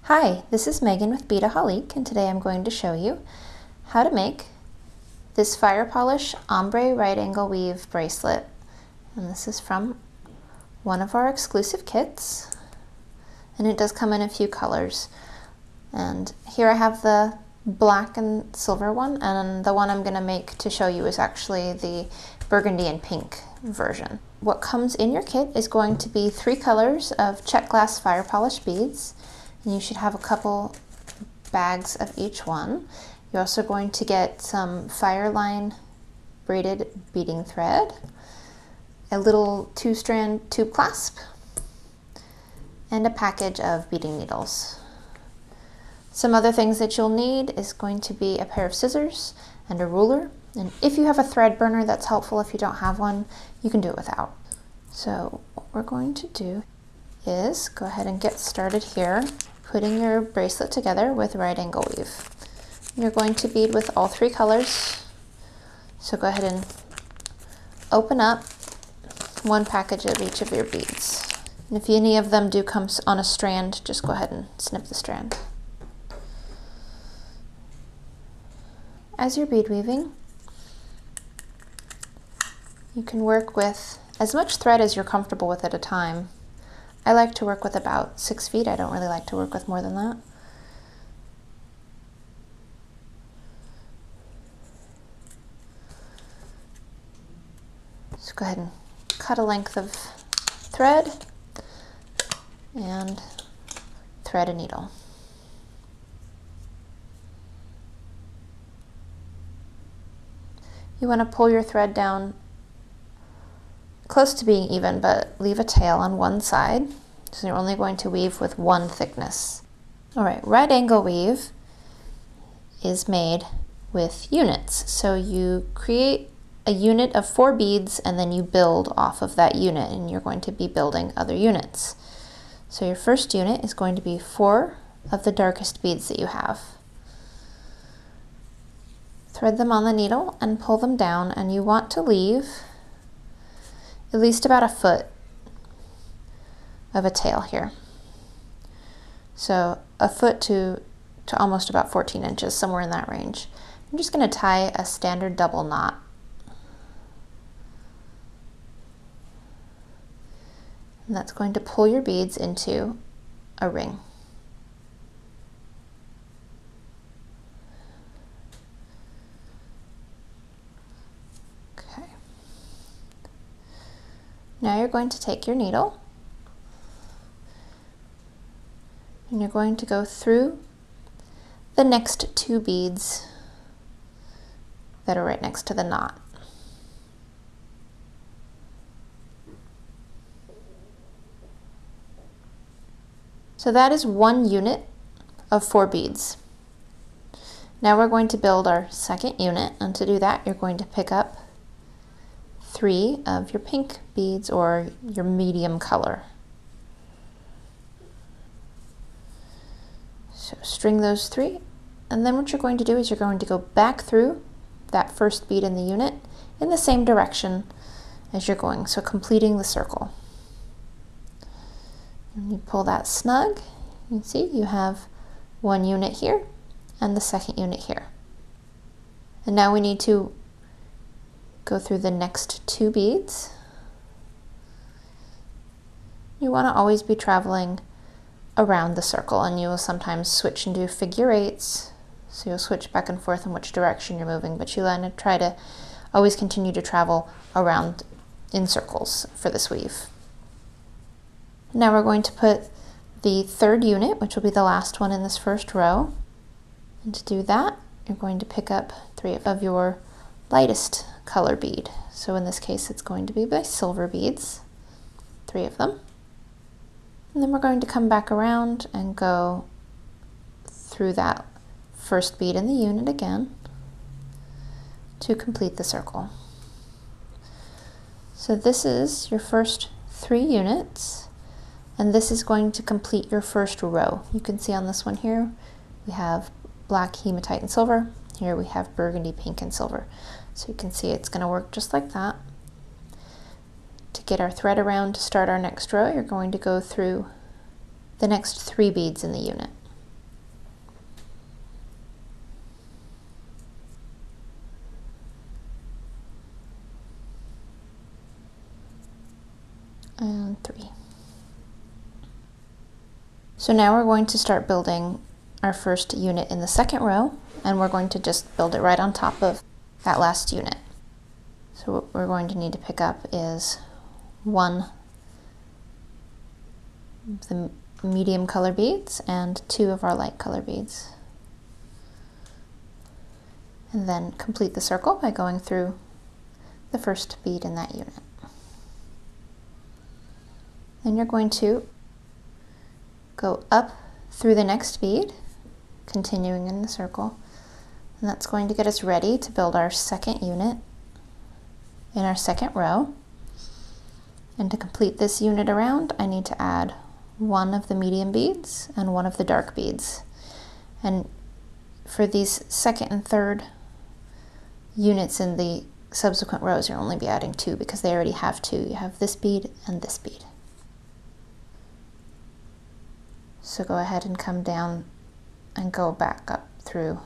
Hi, this is Megan with Beadaholique, and today I'm going to show you how to make this fire polish ombre right angle weave bracelet. And this is from one of our exclusive kits, and it does come in a few colors. And here I have the black and silver one, and the one I'm going to make to show you is actually the burgundy and pink version. What comes in your kit is going to be 3 colors of check glass fire polish beads. And you should have a couple bags of each one. You're also going to get some Fireline braided beading thread, a little 2-strand tube clasp, and a package of beading needles. Some other things that you'll need is going to be a pair of scissors and a ruler. And if you have a thread burner, that's helpful. If you don't have one, you can do it without. So what we're going to do is go ahead and get started here, putting your bracelet together with right angle weave. You're going to bead with all 3 colors. So go ahead and open up one package of each of your beads. And if any of them do come on a strand, just go ahead and snip the strand. As you're bead weaving, you can work with as much thread as you're comfortable with at a time. I like to work with about 6 feet. I don't really like to work with more than that. So go ahead and cut a length of thread and thread a needle. You want to pull your thread down close to being even, but leave a tail on one side, so you're only going to weave with one thickness. All right, right angle weave is made with units. So you create a unit of 4 beads and then you build off of that unit, and you're going to be building other units. So your first unit is going to be 4 of the darkest beads that you have. Thread them on the needle and pull them down, and you want to leave at least about 1 foot of a tail here. So 1 foot to almost about 14 inches, somewhere in that range. I'm just going to tie a standard double knot. And that's going to pull your beads into a ring. Now you're going to take your needle and you're going to go through the next 2 beads that are right next to the knot. So that is 1 unit of 4 beads. Now we're going to build our second unit, and to do that you're going to pick up 3 of your pink beads or your medium color. So string those 3, and then what you're going to do is you're going to go back through that first bead in the unit in the same direction as you're going, so completing the circle. And you pull that snug, you can see you have 1 unit here and the second unit here. And now we need to go through the next 2 beads. You want to always be traveling around the circle, and you will sometimes switch and do figure 8s. So you'll switch back and forth in which direction you're moving, but you want to try to always continue to travel around in circles for this weave. Now we're going to put the 3rd unit, which will be the last one in this first row. And to do that, you're going to pick up 3 of your lightest color bead. So in this case it's going to be by silver beads, 3 of them. And then we're going to come back around and go through that first bead in the unit again to complete the circle. So this is your first 3 units, and this is going to complete your first row. You can see on this one here we have black, hematite, and silver. Here we have burgundy, pink, and silver. So you can see it's going to work just like that. To get our thread around to start our next row, you're going to go through the next 3 beads in the unit. and 3. So now we're going to start building our first unit in the second row, and we're going to just build it right on top of that last unit. So what we're going to need to pick up is 1 of the medium color beads and 2 of our light color beads. And then complete the circle by going through the first bead in that unit. Then you're going to go up through the next bead, continuing in the circle, and that's going to get us ready to build our second unit in our second row. And to complete this unit around, I need to add 1 of the medium beads and 1 of the dark beads. And for these second and third units in the subsequent rows, you'll only be adding 2 because they already have 2. You have this bead and this bead. So go ahead and come down and go back up through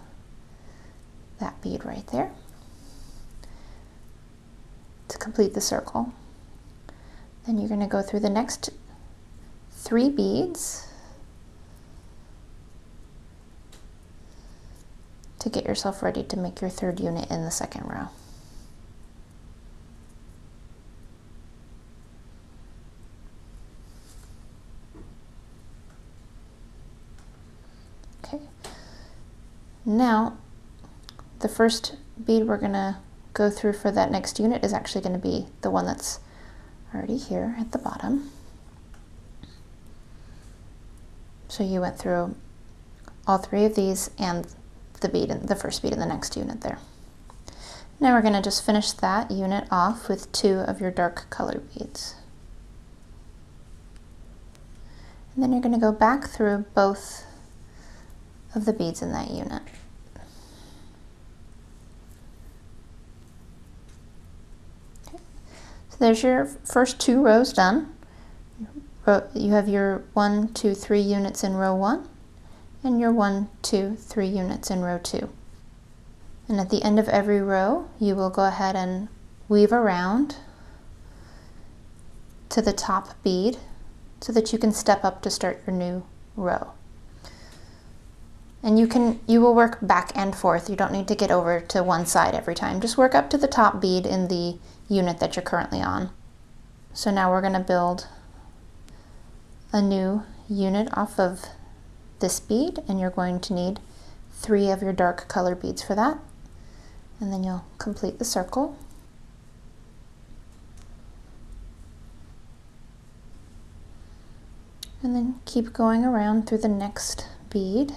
that bead right there to complete the circle. Then you're going to go through the next 3 beads to get yourself ready to make your third unit in the second row. Okay. Now, the first bead we're going to go through for that next unit is actually going to be the one that's already here at the bottom. So you went through all 3 of these and the first bead in the next unit there. Now we're going to just finish that unit off with 2 of your dark color beads. And then you're going to go back through both of the beads in that unit. Okay. So there's your first 2 rows done. You have your 1, 2, 3 units in row 1 and your 1, 2, 3 units in row 2. And at the end of every row, you will go ahead and weave around to the top bead so that you can step up to start your new row. And you will work back and forth. You don't need to get over to one side every time. Just work up to the top bead in the unit that you're currently on. So now we're going to build a new unit off of this bead, and you're going to need 3 of your dark color beads for that. And then you'll complete the circle. And then keep going around through the next bead.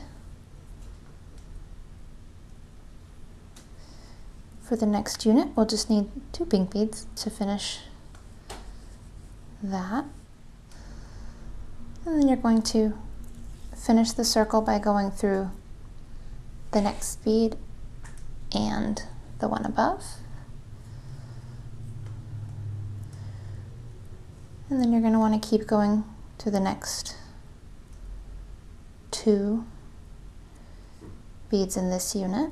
For the next unit, we'll just need 2 pink beads to finish that. And then you're going to finish the circle by going through the next bead and the one above. And then you're going to want to keep going to the next 2 beads in this unit.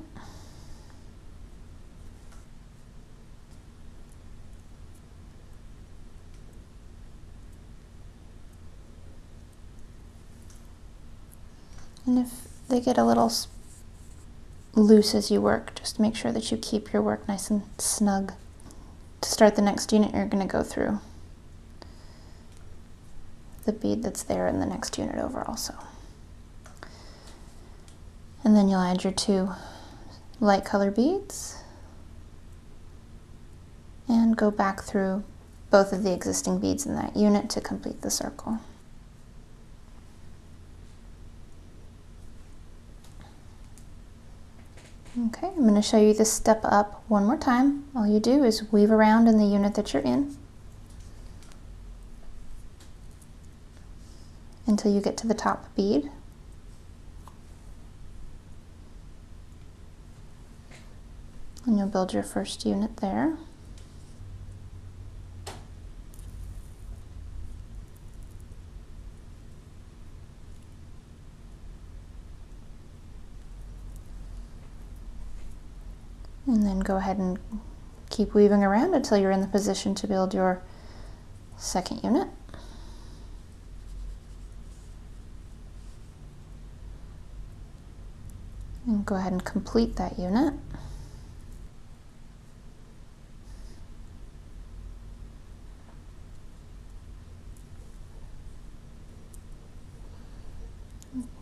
And if they get a little loose as you work, just make sure that you keep your work nice and snug. To start the next unit, you're going to go through the bead that's there in the next unit over also. And then you'll add your 2 light color beads and go back through both of the existing beads in that unit to complete the circle. Okay, I'm going to show you this step up one more time. All you do is weave around in the unit that you're in until you get to the top bead. And you'll build your first unit there. And then go ahead and keep weaving around until you're in the position to build your second unit. And go ahead and complete that unit.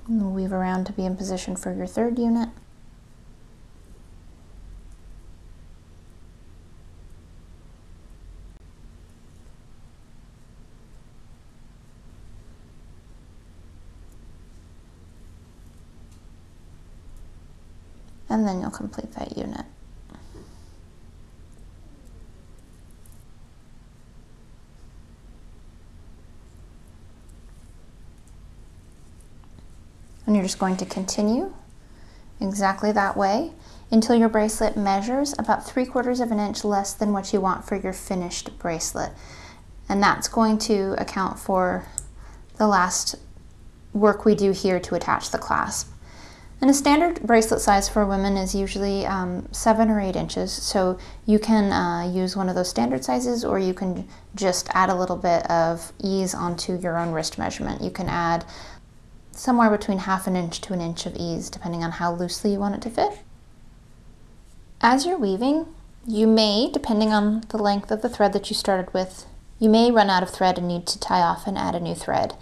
And weave around to be in position for your third unit. And then you'll complete that unit. And you're just going to continue exactly that way until your bracelet measures about 3/4 of an inch less than what you want for your finished bracelet. And that's going to account for the last work we do here to attach the clasp. And a standard bracelet size for women is usually 7 or 8 inches, so you can use one of those standard sizes, or you can just add a little bit of ease onto your own wrist measurement. You can add somewhere between 1/2 inch to 1 inch of ease, depending on how loosely you want it to fit. As you're weaving, you may, depending on the length of the thread that you started with, you may run out of thread and need to tie off and add a new thread.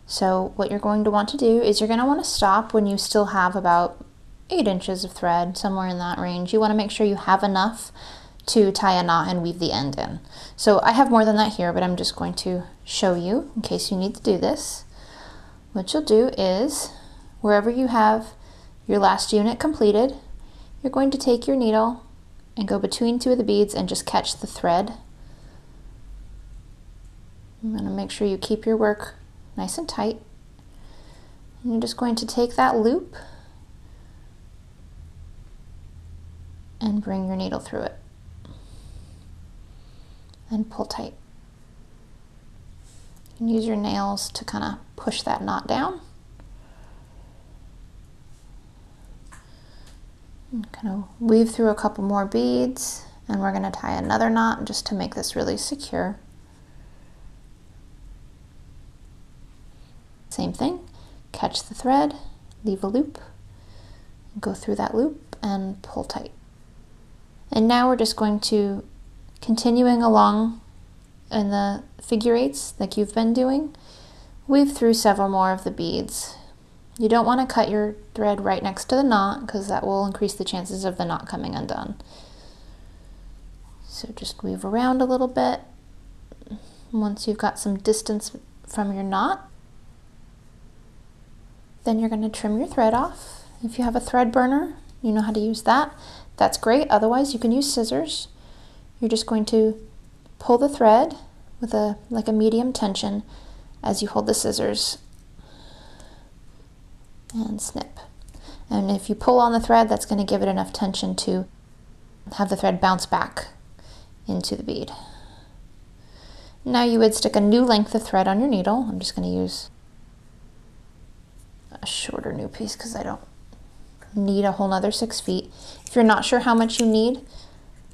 So what you're going to want to do is you're going to want to stop when you still have about 8 inches of thread, somewhere in that range. You want to make sure you have enough to tie a knot and weave the end in. So I have more than that here, but I'm just going to show you in case you need to do this. What you'll do is, wherever you have your last unit completed, you're going to take your needle and go between 2 of the beads and just catch the thread. I'm going to make sure you keep your work nice and tight. And you're just going to take that loop and bring your needle through it and pull tight. You can use your nails to kind of push that knot down. And kind of weave through a couple more beads, and we're going to tie another knot just to make this really secure. Same thing, catch the thread, leave a loop, go through that loop and pull tight. And now we're just going to, continuing along in the figure eights like you've been doing, weave through several more of the beads. You don't want to cut your thread right next to the knot because that will increase the chances of the knot coming undone. So just weave around a little bit. Once you've got some distance from your knot, then you're going to trim your thread off. If you have a thread burner, you know how to use that. That's great. Otherwise, you can use scissors. You're just going to pull the thread with like a medium tension as you hold the scissors and snip. And if you pull on the thread, that's going to give it enough tension to have the thread bounce back into the bead. Now you would stick a new length of thread on your needle. I'm just going to use a shorter new piece because I don't need a whole nother 6 feet. If you're not sure how much you need,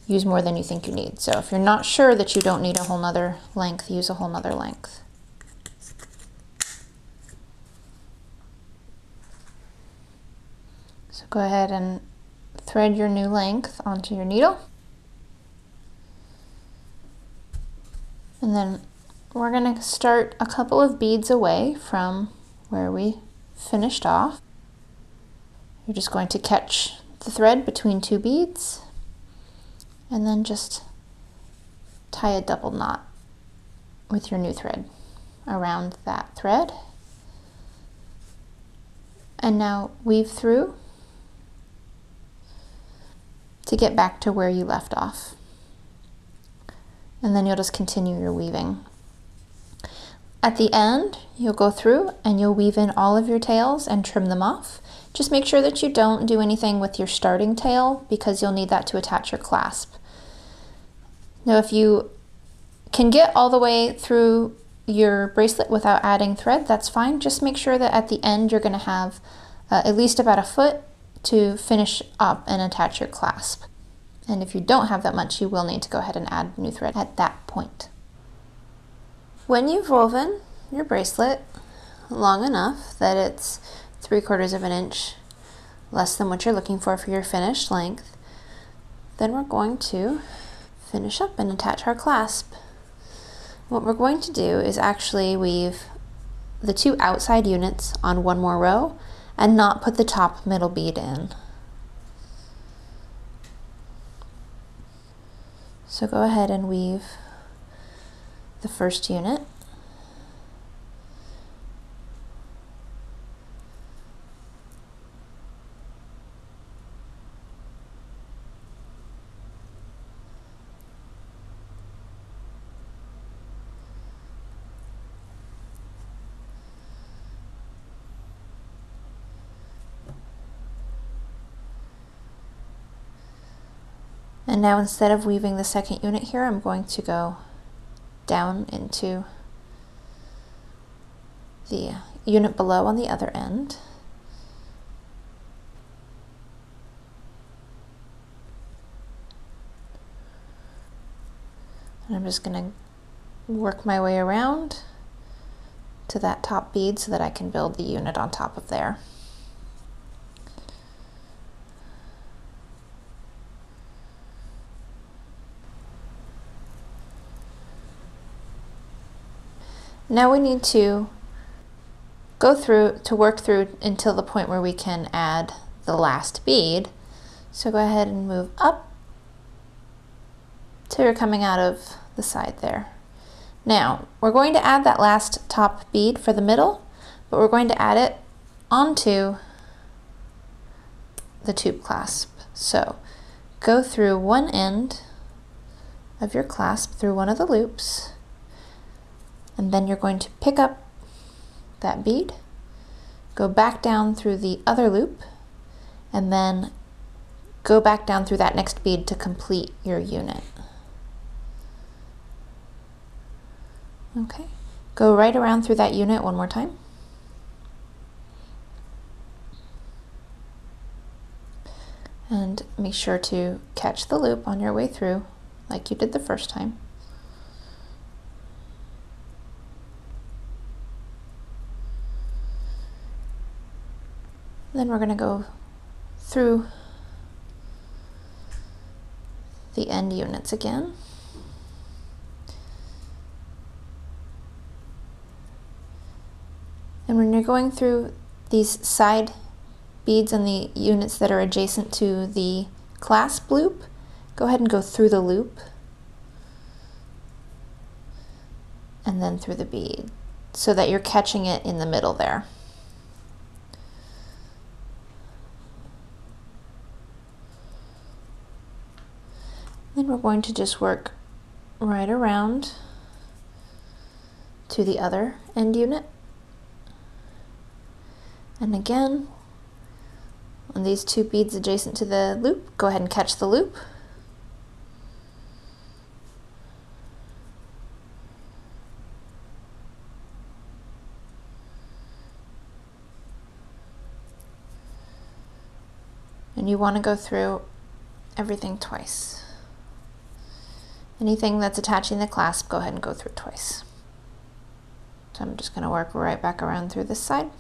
use more than you think you need. So if you're not sure that you don't need a whole nother length, use a whole nother length. So go ahead and thread your new length onto your needle. And then we're going to start a couple of beads away from where we finished off. You're just going to catch the thread between 2 beads and then just tie a double knot with your new thread around that thread. And now weave through to get back to where you left off. And then you'll just continue your weaving. At the end, you'll go through and you'll weave in all of your tails and trim them off. Just make sure that you don't do anything with your starting tail because you'll need that to attach your clasp. Now, if you can get all the way through your bracelet without adding thread, that's fine. Just make sure that at the end you're going to have at least about a foot to finish up and attach your clasp. And if you don't have that much, you will need to go ahead and add new thread at that point. When you've woven your bracelet long enough that it's 3/4 of an inch less than what you're looking for your finished length, then we're going to finish up and attach our clasp. What we're going to do is actually weave the 2 outside units on one more row and not put the top middle bead in. So go ahead and weave the first unit. And now instead of weaving the second unit here, I'm going to go down into the unit below on the other end. And I'm just going to work my way around to that top bead so that I can build the unit on top of there. Now we need to work through until the point where we can add the last bead. So go ahead and move up till you're coming out of the side there. Now we're going to add that last top bead for the middle, but we're going to add it onto the tube clasp. So go through one end of your clasp through one of the loops, and then you're going to pick up that bead, go back down through the other loop, and then go back down through that next bead to complete your unit. Okay, go right around through that unit one more time. And make sure to catch the loop on your way through like you did the first time. Then we're going to go through the end units again. And when you're going through these side beads and the units that are adjacent to the clasp loop, go ahead and go through the loop and then through the bead so that you're catching it in the middle there. Then we're going to just work right around to the other end unit. And again, on these 2 beads adjacent to the loop, go ahead and catch the loop. And you want to go through everything twice. Anything that's attaching the clasp, go ahead and go through it twice. So I'm just going to work right back around through this side.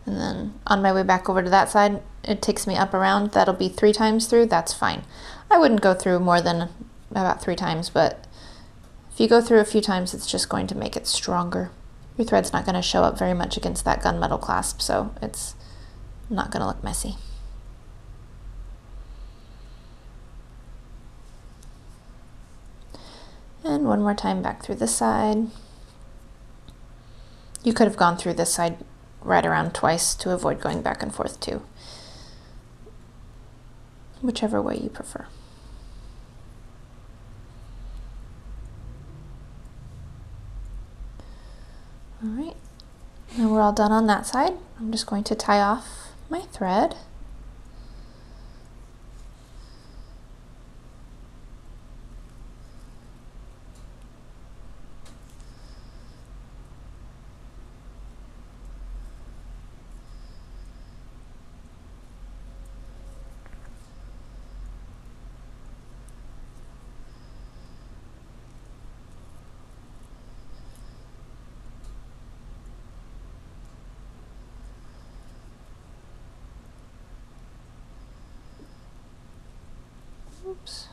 And then on my way back over to that side, it takes me up around. That'll be 3 times through. That's fine. I wouldn't go through more than about 3 times, but if you go through a few times, it's just going to make it stronger. Your thread's not going to show up very much against that gunmetal clasp, so it's not going to look messy. And one more time back through this side. You could have gone through this side right around twice to avoid going back and forth too. Whichever way you prefer. All right, now we're all done on that side. I'm just going to tie off my thread. Oops.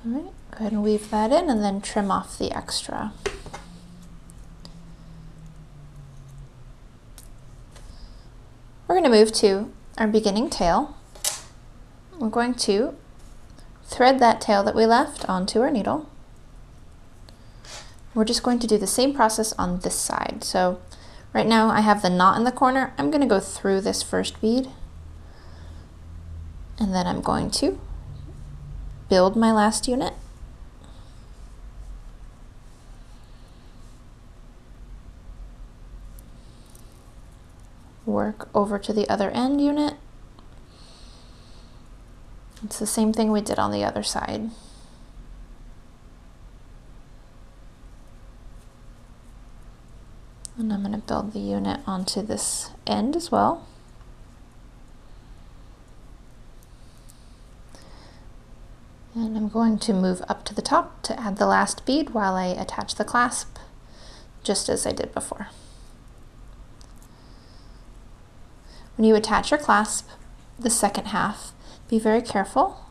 All right, go ahead and weave that in and then trim off the extra. We're going to move to our beginning tail. We're going to thread that tail that we left onto our needle. We're just going to do the same process on this side. So right now I have the knot in the corner. I'm going to go through this first bead, and then I'm going to build my last unit. Work over to the other end unit. It's the same thing we did on the other side. And I'm going to build the unit onto this end as well. And I'm going to move up to the top to add the last bead while I attach the clasp, just as I did before. When you attach your clasp, the second half, be very careful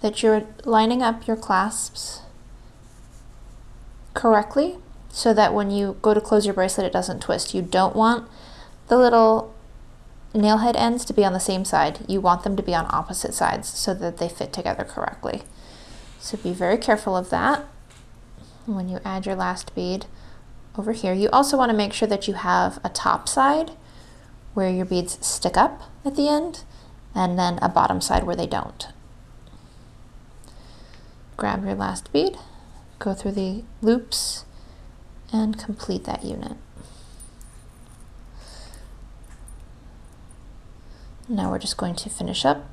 that you're lining up your clasps correctly so that when you go to close your bracelet, it doesn't twist. You don't want the little nail head ends to be on the same side. You want them to be on opposite sides so that they fit together correctly. So be very careful of that when you add your last bead over here. You also want to make sure that you have a top side where your beads stick up at the end, and then a bottom side where they don't. Grab your last bead, go through the loops, and complete that unit. Now we're just going to finish up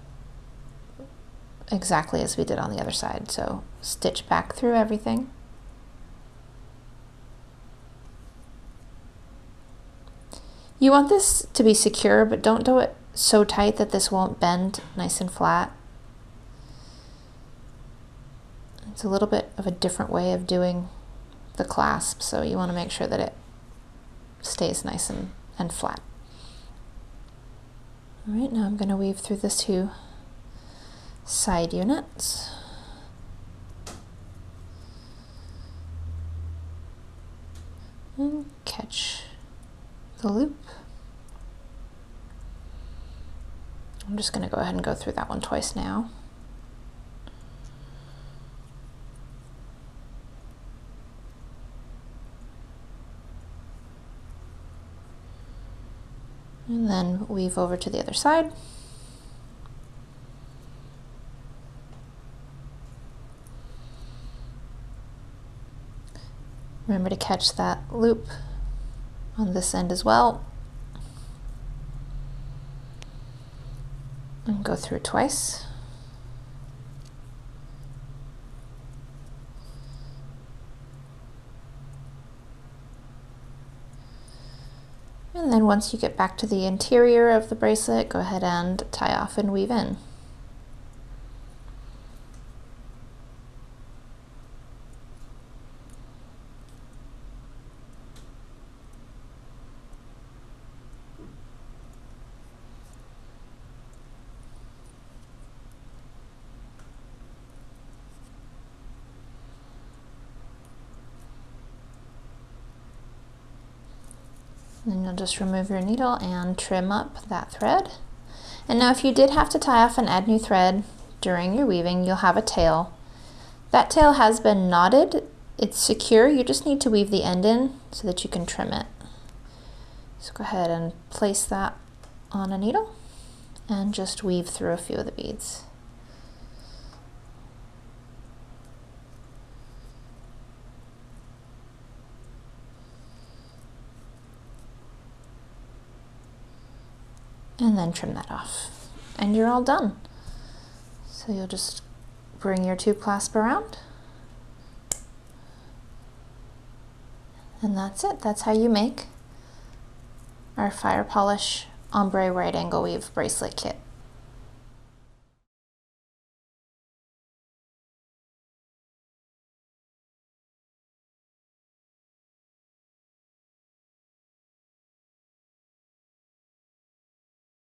exactly as we did on the other side. So stitch back through everything. You want this to be secure, but don't do it so tight that this won't bend nice and flat. It's a little bit of a different way of doing the clasp, so you want to make sure that it stays nice and flat. All right, now I'm going to weave through the two side units. And catch the loop. I'm just going to go ahead and go through that one twice now. And then weave over to the other side. Remember to catch that loop on this end as well. And go through twice. And then once you get back to the interior of the bracelet, go ahead and tie off and weave in. Then you'll just remove your needle and trim up that thread. And now if you did have to tie off and add new thread during your weaving, you'll have a tail. That tail has been knotted. It's secure. You just need to weave the end in so that you can trim it. So go ahead and place that on a needle and just weave through a few of the beads. And then trim that off. And you're all done. So you'll just bring your tube clasp around. And that's it. That's how you make our Fire Polish Ombre Right Angle Weave Bracelet Kit.